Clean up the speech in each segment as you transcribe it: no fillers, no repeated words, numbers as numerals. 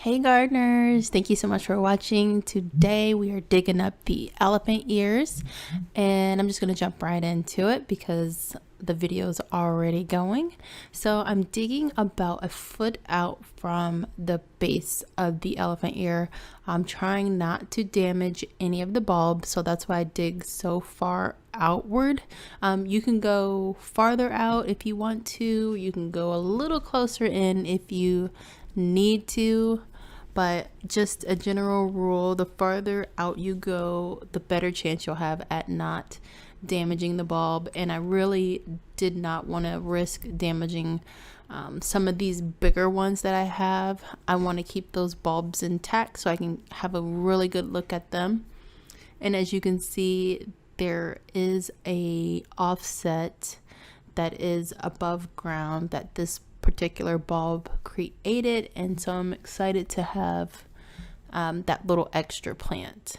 Hey gardeners, thank you so much for watching. Today we are digging up the elephant ears and I'm just going to jump right into it because the video is already going. So I'm digging about a foot out from the base of the elephant ear. I'm trying not to damage any of the bulbs, so that's why I dig so far outward. You can go farther out if you want to. You can go a little closer in if you need to, but just a general rule, the farther out you go, the better chance you'll have at not damaging the bulb. And I really did not want to risk damaging some of these bigger ones that I have. I want to keep those bulbs intact so I can have a really good look at them. And as you can see, there is a offset that is above ground that this particular bulb created, and so I'm excited to have that little extra plant.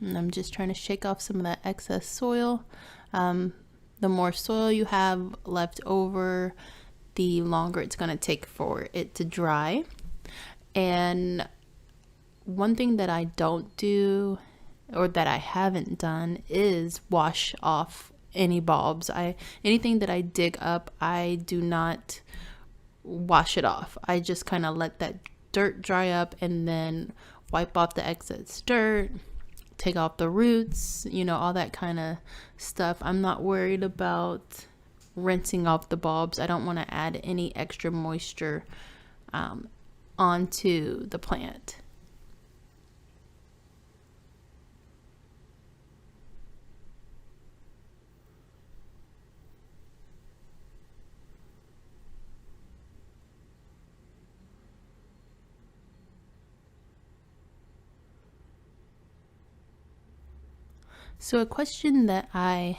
And I'm just trying to shake off some of that excess soil. The more soil you have left over, the longer it's going to take for it to dry. And one thing that I don't do, or that I haven't done, is wash off any bulbs. Anything that I dig up, I do not wash it off. I just kind of let that dirt dry up and then wipe off the excess dirt, take off the roots, all that kind of stuff. I'm not worried about rinsing off the bulbs. I don't want to add any extra moisture onto the plant. So a question that I've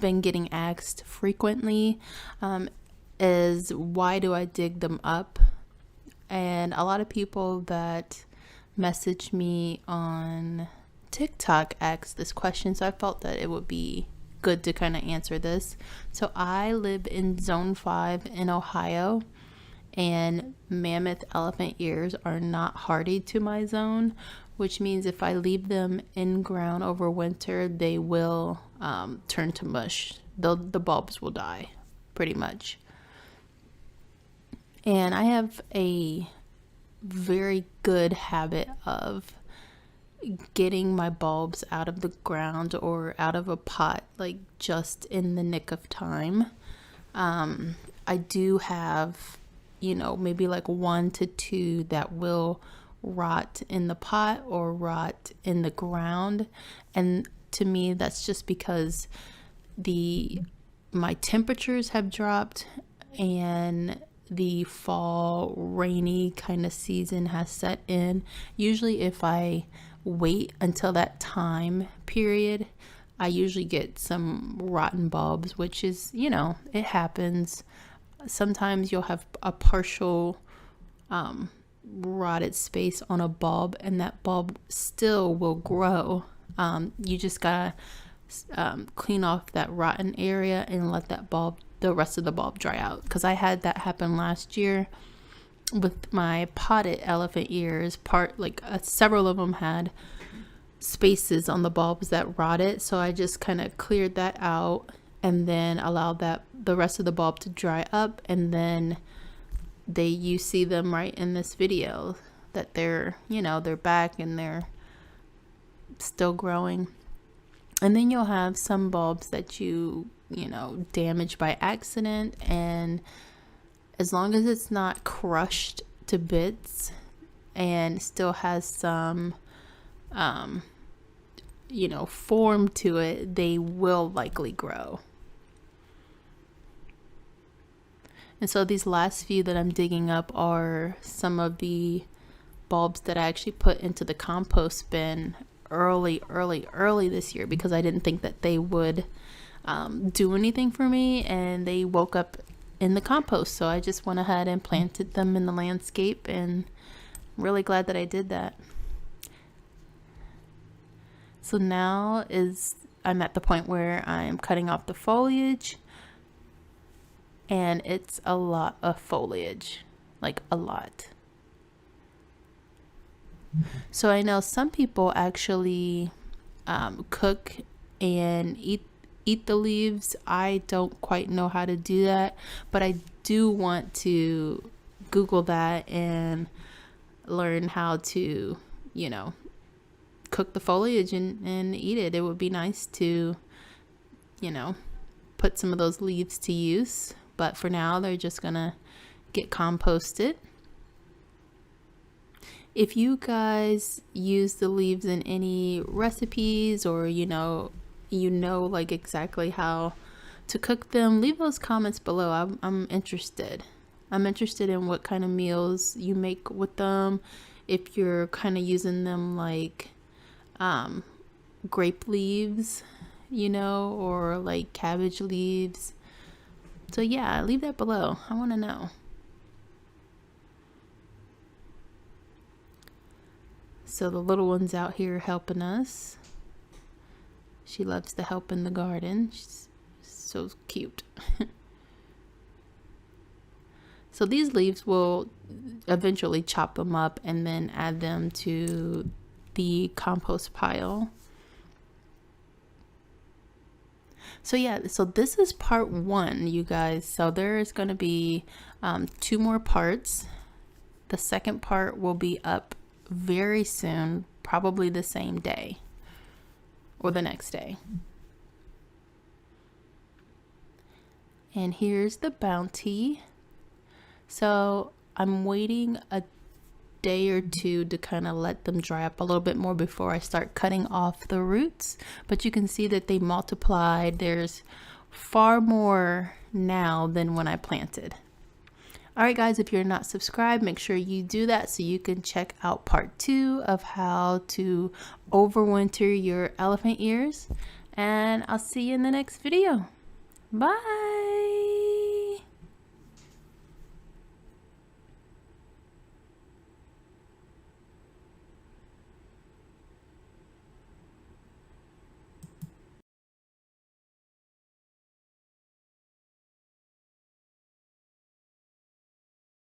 been getting asked frequently is, why do I dig them up? And a lot of people that message me on TikTok ask this question, so I felt that it would be good to kind of answer this. So I live in Zone 5 in Ohio, and mammoth elephant ears are not hardy to my zone, which means if I leave them in ground over winter, they will turn to mush. The bulbs will die, pretty much. And I have a very good habit of getting my bulbs out of the ground or out of a pot, like just in the nick of time. I do have, maybe like 1 to 2 that will rot in the pot or rot in the ground, and to me that's just because my temperatures have dropped and the fall rainy kind of season has set in. Usually if I wait until that time period, I usually get some rotten bulbs, which is, it happens. Sometimes you'll have a partial rotted space on a bulb and that bulb still will grow. You just gotta clean off that rotten area and let the rest of the bulb dry out, because I had that happen last year with my potted elephant ears. Several of them had spaces on the bulbs that rotted, so I just kind of cleared that out and then allowed the rest of the bulb to dry up, and then you see them right in this video that they're back and they're still growing. And then you'll have some bulbs that you damage by accident, and as long as it's not crushed to bits and still has some form to it, they will likely grow. And so these last few that I'm digging up are some of the bulbs that I actually put into the compost bin early this year, because I didn't think that they would do anything for me, and they woke up in the compost. So I just went ahead and planted them in the landscape, and I'm really glad that I did that. So now I'm at the point where I'm cutting off the foliage, and it's a lot of foliage, like a lot. So I know some people actually cook and eat the leaves. I don't quite know how to do that, but I do want to Google that and learn how to, cook the foliage and eat it. It would be nice to, put some of those leaves to use, but for now they're just gonna get composted. If you guys use the leaves in any recipes, or like exactly how to cook them, leave those comments below. I'm interested. I'm interested in what kind of meals you make with them. If you're kind of using them like grape leaves, or like cabbage leaves. So yeah, leave that below. I want to know. So the little one's out here helping us. She loves to help in the garden. She's so cute. So these leaves, will eventually chop them up and then add them to the compost pile. So yeah, so this is part 1, you guys. So there is going to be 2 more parts. The second part will be up very soon, probably the same day or the next day. And here's the bounty. So I'm waiting a day or 2 to kind of let them dry up a little bit more before I start cutting off the roots. But you can see that they multiplied. There's far more now than when I planted. Alright guys, if you're not subscribed, make sure you do that so you can check out part 2 of how to overwinter your elephant ears. And I'll see you in the next video. Bye!